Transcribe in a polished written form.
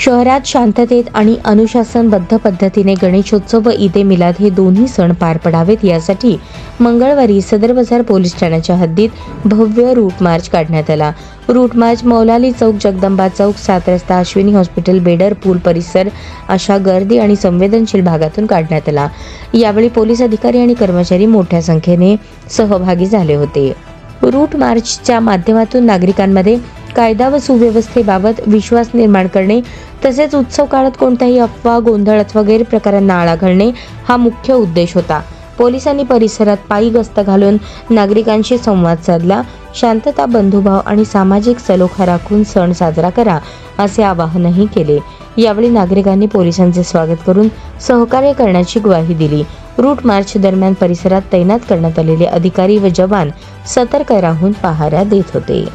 शहरात शांततेत आणि अनुशासनबद्ध पद्धतीने गणेशोत्सव व ईद ए मिलाद हे दोन्ही सण पार पडावेत यासाठी मंगळवारी सदर बाजार पोलीस ठाण्याच्या हद्दीत भव्य रूट मार्च काढण्यात आला। रूट मार्च मौलाली चौक, जगदंबा चौक, 7 रस्ता, अश्विनी हॉस्पिटल, बेडर पूल परिसर अशा गर्दी आणि संवेदनशील भागातून काढण्यात आला। यावेळी पोलीस अधिकारी आणि कर्मचारी मोठ्या संख्येने सहभागी झाले होते। रूट मार्चच्या माध्यमातून नागरिकांमध्ये कायदा व सुव्यवस्थेबाबत विश्वास निर्माण करणे तसेच उत्सव काळात कोणत्याही अफवा, गोंधळ अथवा गैरप्रकारांना आळा घालणे हा मुख्य उद्देश होता। पोलिसांनी परिसरात पायी गस्त घालून नागरिकांशी संवाद साधला। शांतता, बंधुभाव आणि सामाजिक सलोखा राखून सण साजरा करा असे आवाहनही केले। यावेळी नागरिकांनी पोलिसांचे स्वागत करून सहकार्य करण्याची ग्वाही दिली। रूट मार्च दरम्यान परिसरात तैनात करण्यात आलेले अधिकारी व जवान सतर्क राहून पहारा देत होते।